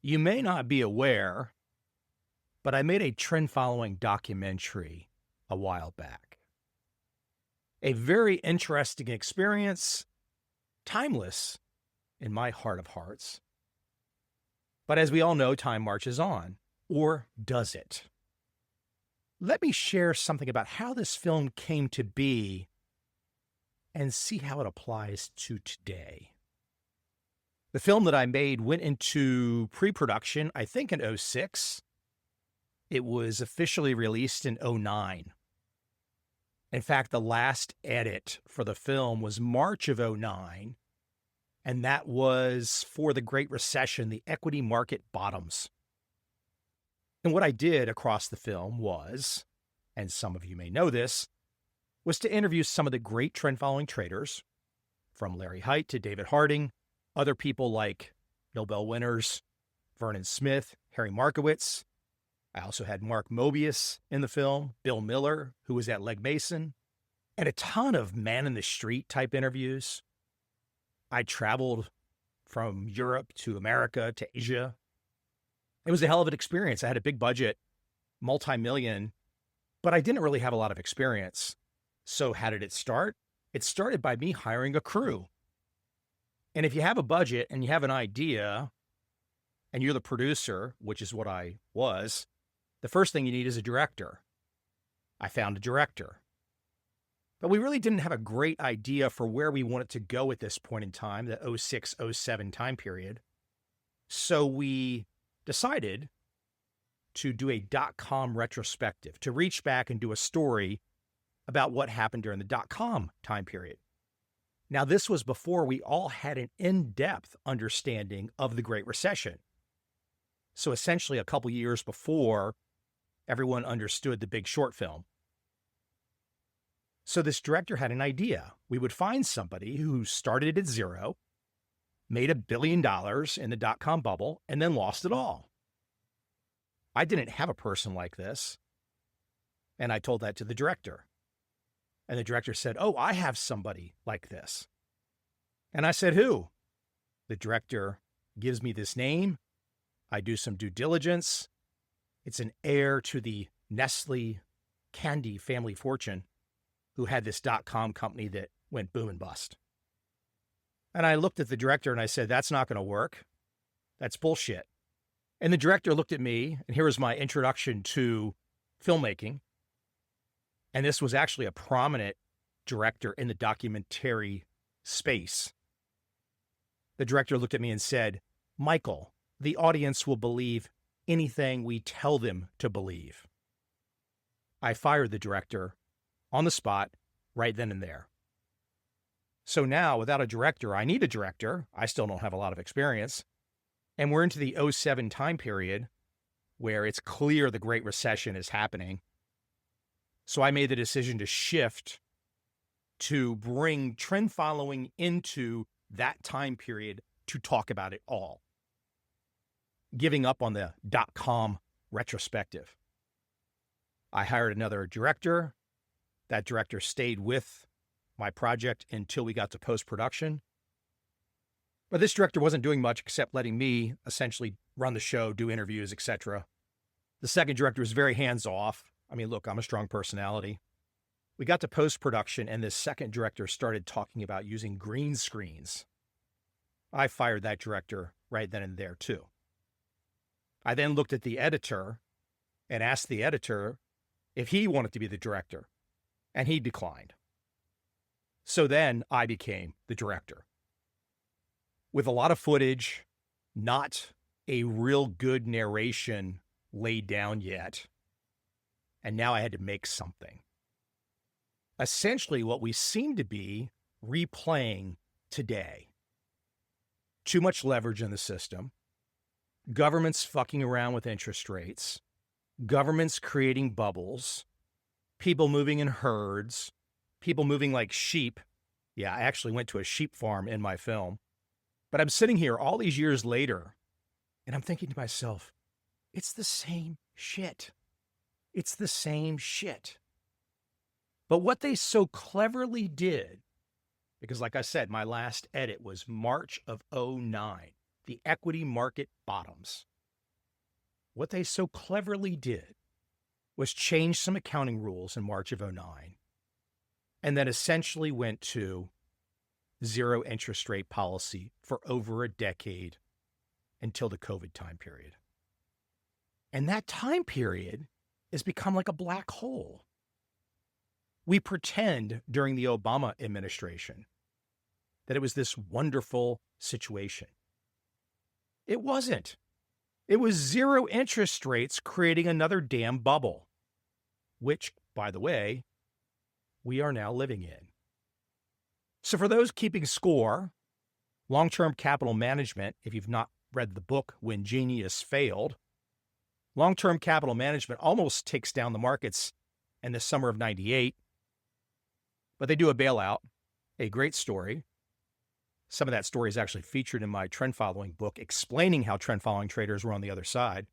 You may not be aware, but I made a trend following documentary a while back. A very interesting experience, timeless in my heart of hearts. But as we all know, time marches on. Or does it? Let me share something about how this film came to be and see how it applies to today. The film that I made went into pre-production, I think in '06. It was officially released in '09. In fact, the last edit for the film was March of '09, and that was for the Great Recession, the equity market bottoms. And what I did across the film was, and some of you may know this, was to interview some of the great trend-following traders, from Larry Hite to David Harding, other people like Nobel winners, Vernon Smith, Harry Markowitz. I also had Mark Mobius in the film, Bill Miller, who was at Legg Mason, and a ton of man-in-the-street type interviews. I traveled from Europe to America to Asia. It was a hell of an experience. I had a big budget, multi-million, but I didn't really have a lot of experience. So how did it start? It started by me hiring a crew. And if you have a budget and you have an idea and you're the producer, which is what I was, the first thing you need is a director. I found a director. But we really didn't have a great idea for where we wanted to go at this point in time, the '06, '07 time period. So we decided to do a dot-com retrospective, to reach back and do a story about what happened during the dot-com time period. Now, this was before we all had an in-depth understanding of the Great Recession. So essentially a couple years before everyone understood the Big Short film. So this director had an idea. We would find somebody who started at zero, made $1 billion in the dot-com bubble, and then lost it all. I didn't have a person like this. And I told that to the director. And the director said, "Oh, I have somebody like this." And I said, "Who?" The director gives me this name. I do some due diligence. It's an heir to the Nestle candy family fortune who had this dot-com company that went boom and bust. And I looked at the director and I said, "That's not going to work. That's bullshit." And the director looked at me, and here was my introduction to filmmaking. And this was actually a prominent director in the documentary space. The director looked at me and said, "Michael, the audience will believe anything we tell them to believe." I fired the director on the spot right then and there. So now, without a director, I need a director. I still don't have a lot of experience. And we're into the '07 time period where it's clear the Great Recession is happening. So I made the decision to shift to bring trend following into that time period to talk about it all, giving up on the dot-com retrospective. I hired another director. That director stayed with my project until we got to post-production. But this director wasn't doing much except letting me essentially run the show, do interviews, etc. The second director was very hands-off. I mean, look, I'm a strong personality. We got to post-production, and this second director started talking about using green screens. I fired that director right then and there, too. I then looked at the editor and asked the editor if he wanted to be the director, and he declined. So then I became the director. With a lot of footage, not a real good narration laid down yet. And now I had to make something. Essentially, what we seem to be replaying today. Too much leverage in the system. Governments fucking around with interest rates. Governments creating bubbles. People moving in herds. People moving like sheep. Yeah, I actually went to a sheep farm in my film. But I'm sitting here all these years later, and I'm thinking to myself, it's the same shit. It's the same shit. But what they so cleverly did, because like I said, my last edit was March of '09, the equity market bottoms. what they so cleverly did was change some accounting rules in March of '09, and then essentially went to zero interest rate policy for over a decade until the COVID time period. And that time period has become like a black hole. We pretend during the Obama administration that it was this wonderful situation. It wasn't. It was zero interest rates creating another damn bubble, which, by the way, we are now living in. So for those keeping score, long-term capital management, if you've not read the book When Genius Failed, long-term capital management almost takes down the markets in the summer of '98, but they do a bailout, a great story. Some of that story is actually featured in my trend following book, explaining how trend following traders were on the other side.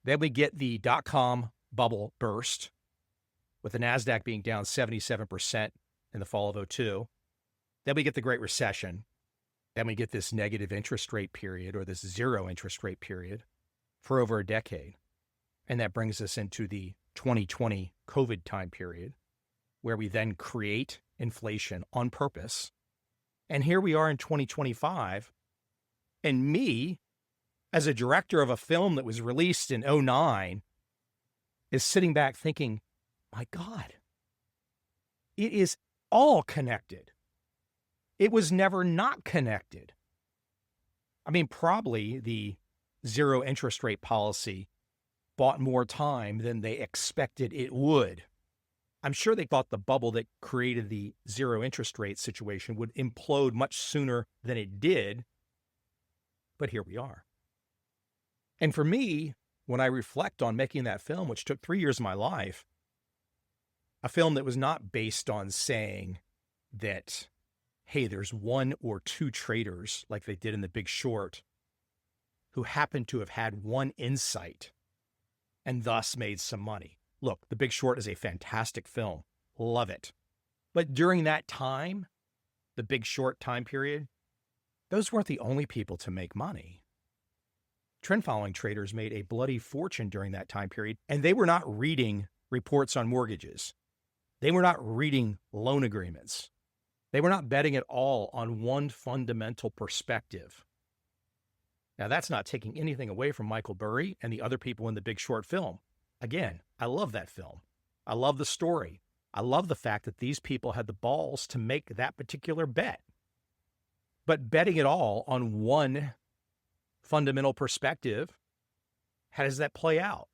Then we get the dot-com bubble burst, with the NASDAQ being down 77% in the fall of '02. Then we get the Great Recession. Then we get this negative interest rate period, or this zero interest rate period, for over a decade. And that brings us into the 2020 COVID time period, where we then create inflation on purpose. And here we are in 2025, and me, as a director of a film that was released in '09, is sitting back thinking, my God, it is all connected. It was never not connected. I mean, probably the zero interest rate policy bought more time than they expected it would. I'm sure they thought the bubble that created the zero interest rate situation would implode much sooner than it did. But here we are. And for me, when I reflect on making that film, which took 3 years of my life, a film that was not based on saying that, hey, there's one or two traders like they did in The Big Short who happen to have had one insight and thus made some money. Look, The Big Short is a fantastic film. Love it. But during that time, the Big Short time period, those weren't the only people to make money. Trend following traders made a bloody fortune during that time period, and they were not reading reports on mortgages. They were not reading loan agreements. They were not betting at all on one fundamental perspective. Now, that's not taking anything away from Michael Burry and the other people in The Big Short film. Again, I love that film. I love the story. I love the fact that these people had the balls to make that particular bet. But betting it all on one fundamental perspective, how does that play out?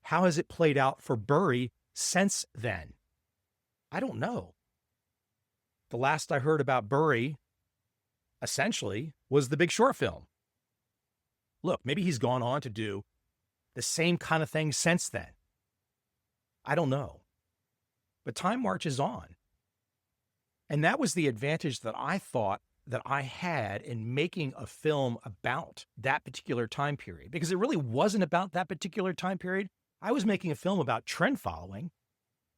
How has it played out for Burry since then? I don't know. The last I heard about Burry, essentially, was The Big Short film. Look, maybe he's gone on to do the same kind of thing since then. I don't know. But time marches on. And that was the advantage that I thought that I had in making a film about that particular time period, because it really wasn't about that particular time period. I was making a film about trend following,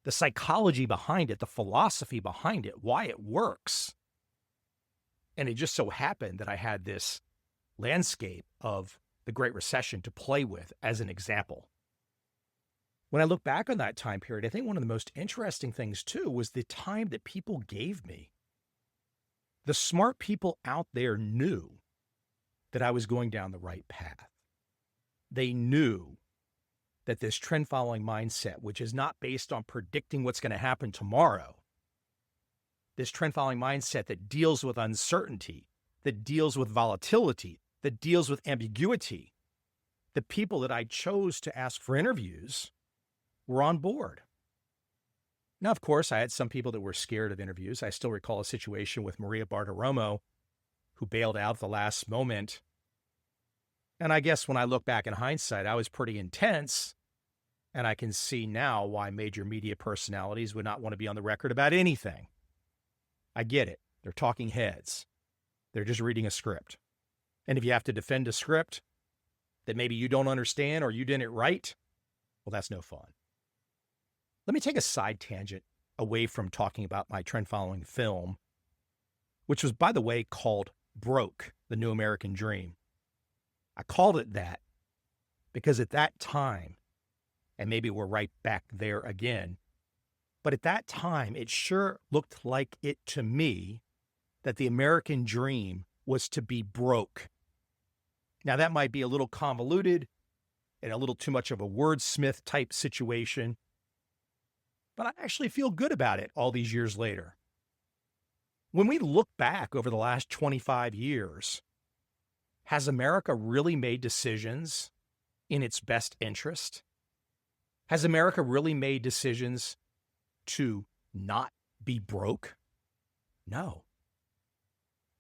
the psychology behind it, the philosophy behind it, why it works. And it just so happened that I had this landscape of the Great Recession to play with as an example. When I look back on that time period, I think one of the most interesting things too was the time that people gave me. The smart people out there knew that I was going down the right path. They knew that this trend following mindset, which is not based on predicting what's going to happen tomorrow, this trend following mindset that deals with uncertainty, that deals with volatility, that deals with ambiguity, the people that I chose to ask for interviews were on board. Now, of course, I had some people that were scared of interviews. I still recall a situation with Maria Bartiromo, who bailed out at the last moment. And I guess when I look back in hindsight, I was pretty intense. And I can see now why major media personalities would not want to be on the record about anything. I get it. They're talking heads. They're just reading a script. And if you have to defend a script that maybe you don't understand or you didn't write, well, that's no fun. Let me take a side tangent away from talking about my trend following film, which was, by the way, called Broke, The New American Dream. I called it that Because at that time, and maybe we're right back there again, but at that time, it sure looked like it to me that the American dream was to be broke. Now, that might be a little convoluted and a little too much of a wordsmith type situation, but I actually feel good about it all these years later. When we look back over the last 25 years, has America really made decisions in its best interest? Has America really made decisions to not be broke? No.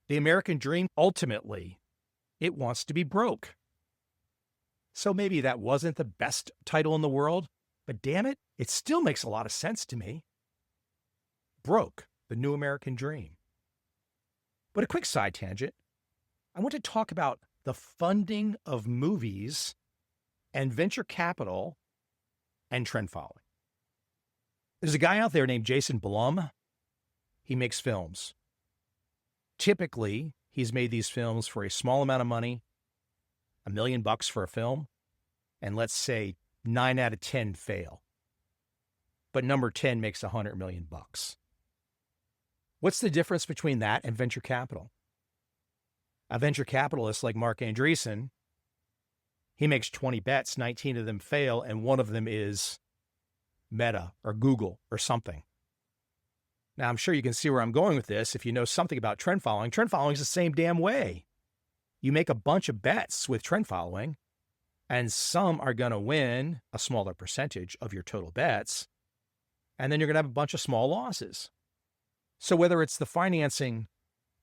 The American dream, ultimately, it wants to be broke. So maybe that wasn't the best title in the world, but damn it, it still makes a lot of sense to me. Broke, the new American dream. But a quick side tangent. I want to talk about the funding of movies and venture capital and trend following. There's a guy out there named Jason Blum. He makes films. Typically, he's made these films for a small amount of money, $1 million for a film, and let's say 9 out of 10 fail. But number 10 makes $100 million. What's the difference between that and venture capital? A venture capitalist like Mark Andreessen, he makes 20 bets, 19 of them fail, and one of them is Meta or Google or something. Now, I'm sure you can see where I'm going with this if you know something about trend following. Trend following is the same damn way. You make a bunch of bets with trend following, and some are going to win a smaller percentage of your total bets, and then you're going to have a bunch of small losses. So whether it's the financing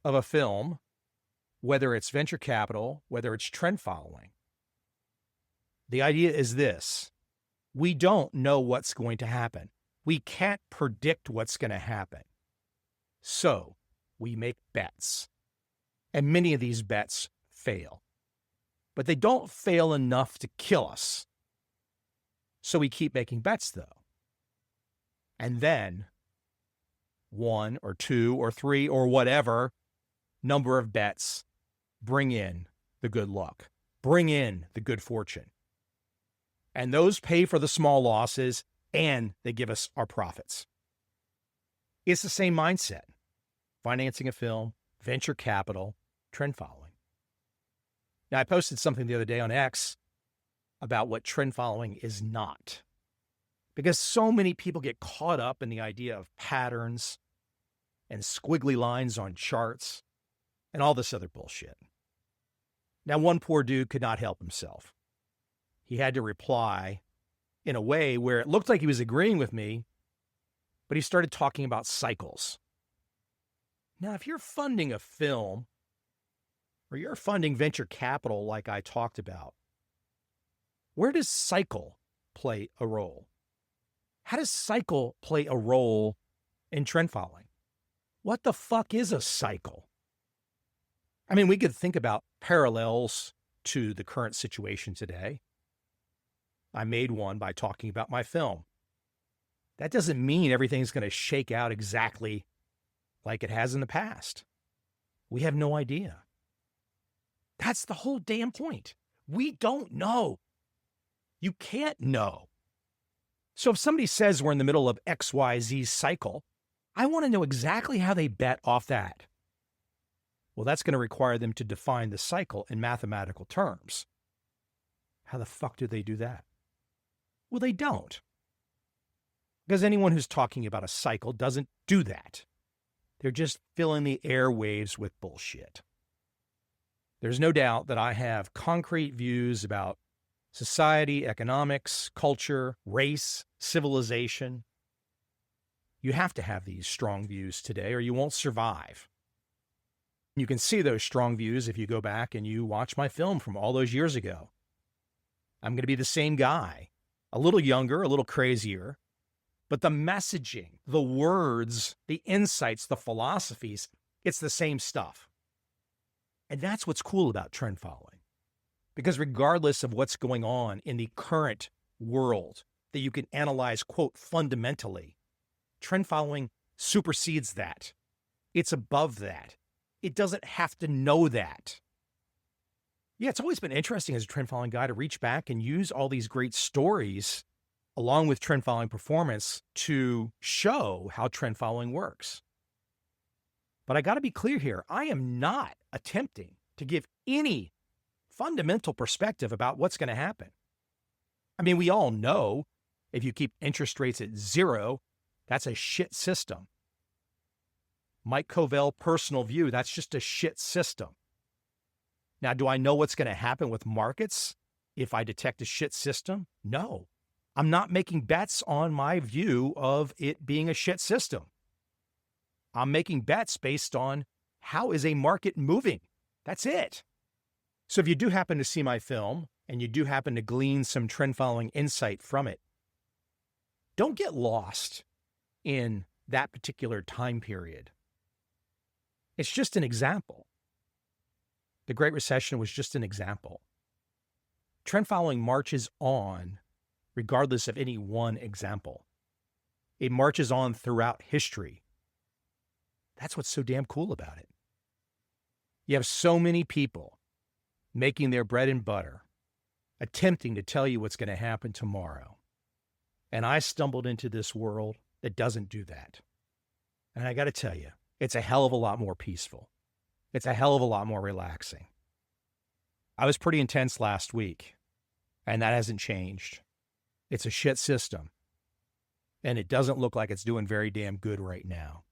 of a film, whether it's venture capital, whether it's trend following, the idea is this: we don't know what's going to happen. We can't predict what's going to happen. So we make bets. And many of these bets fail. But they don't fail enough to kill us. So we keep making bets, though. And then 1 or 2 or 3 or whatever number of bets bring in the good luck, bring in the good fortune. And those pay for the small losses, and they give us our profits. It's the same mindset. Financing a film, venture capital, trend following. Now, I posted something the other day on X about what trend following is not. Because so many people get caught up in the idea of patterns and squiggly lines on charts and all this other bullshit. Now, one poor dude could not help himself. He had to reply in a way where it looked like he was agreeing with me, but he started talking about cycles. Now, if you're funding a film or you're funding venture capital like I talked about, where does cycle play a role? How does cycle play a role in trend following? What the fuck is a cycle? I mean, we could think about parallels to the current situation today. I made one by talking about my film. That doesn't mean everything's going to shake out exactly like it has in the past. We have no idea. That's the whole damn point. We don't know. You can't know. So if somebody says we're in the middle of XYZ cycle, I want to know exactly how they bet off that. Well, that's going to require them to define the cycle in mathematical terms. How the fuck do they do that? Well, they don't. Because anyone who's talking about a cycle doesn't do that. They're just filling the airwaves with bullshit. There's no doubt that I have concrete views about society, economics, culture, race, civilization. You have to have these strong views today or you won't survive. You can see those strong views if you go back and you watch my film from all those years ago. I'm going to be the same guy, a little younger, a little crazier, but the messaging, the words, the insights, the philosophies, it's the same stuff. And that's what's cool about trend following. Because regardless of what's going on in the current world that you can analyze, quote, fundamentally, trend following supersedes that. It's above that. It doesn't have to know that. Yeah, it's always been interesting as a trend following guy to reach back and use all these great stories along with trend following performance to show how trend following works. But I got to be clear here. I am not attempting to give any fundamental perspective about what's going to happen. I mean, we all know if you keep interest rates at zero, that's a shit system. Mike Covel, personal view, that's just a shit system. Now, do I know what's going to happen with markets if I detect a shit system? No. I'm not making bets on my view of it being a shit system. I'm making bets based on how is a market moving. That's it. So if you do happen to see my film and you do happen to glean some trend following insight from it, don't get lost in that particular time period. It's just an example. The Great Recession was just an example. Trend following marches on regardless of any one example. It marches on throughout history. That's what's so damn cool about it. You have so many people making their bread and butter, attempting to tell you what's going to happen tomorrow. And I stumbled into this world that doesn't do that. And I got to tell you, it's a hell of a lot more peaceful. It's a hell of a lot more relaxing. I was pretty intense last week, and that hasn't changed. It's a shit system, and it doesn't look like it's doing very damn good right now.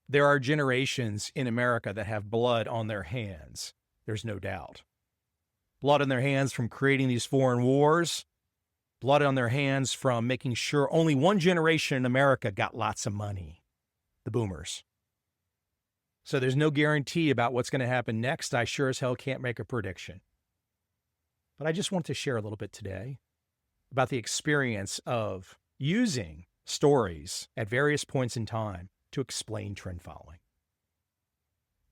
There are generations in America that have blood on their hands. There's no doubt. Blood on their hands from creating these foreign wars, blood on their hands from making sure only one generation in America got lots of money, the boomers. So there's no guarantee about what's going to happen next. I sure as hell can't make a prediction. But I just want to share a little bit today about the experience of using stories at various points in time to explain trend following.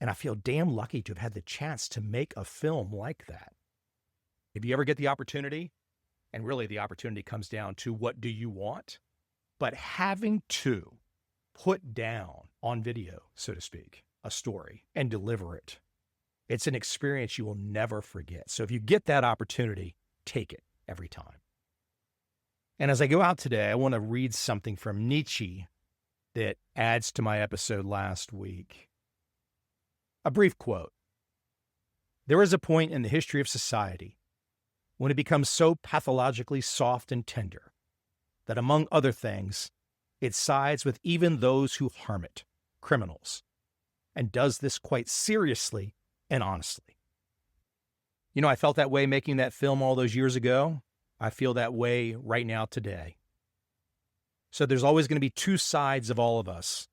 And I feel damn lucky to have had the chance to make a film like that. If you ever get the opportunity, and really the opportunity comes down to what do you want, but having to put down on video, so to speak, a story and deliver it, it's an experience you will never forget. So if you get that opportunity, take it every time. And as I go out today, I want to read something from Nietzsche that adds to my episode last week. A brief quote. There is a point in the history of society when it becomes so pathologically soft and tender that, among other things, it sides with even those who harm it, criminals, and does this quite seriously and honestly. You know, I felt that way making that film all those years ago. I feel that way right now today. So there's always going to be two sides of all of us.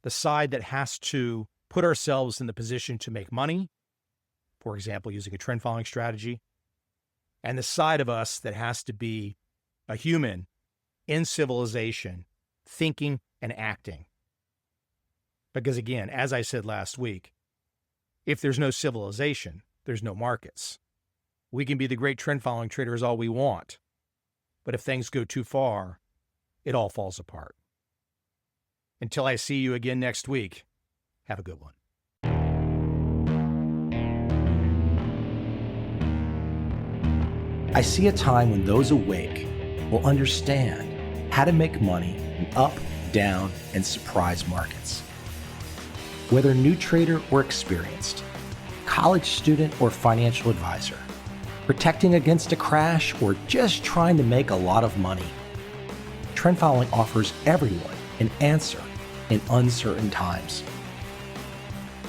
The side that has to put ourselves in the position to make money, for example, using a trend following strategy, and the side of us that has to be a human in civilization, thinking and acting. Because again, as I said last week, if there's no civilization, there's no markets. We can be the great trend following traders all we want, but if things go too far, it all falls apart. Until I see you again next week, have a good one. I see a time when those awake will understand how to make money in up, down, and surprise markets. Whether new trader or experienced, college student or financial advisor, protecting against a crash or just trying to make a lot of money, trend following offers everyone an answer in uncertain times.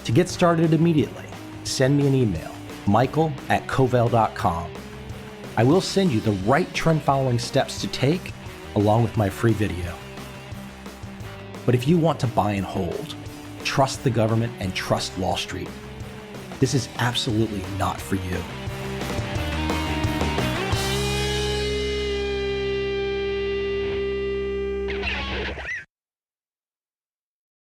To get started immediately, send me an email, michael@covel.com. I will send you the right trend following steps to take along with my free video. But if you want to buy and hold, trust the government and trust Wall Street, this is absolutely not for you.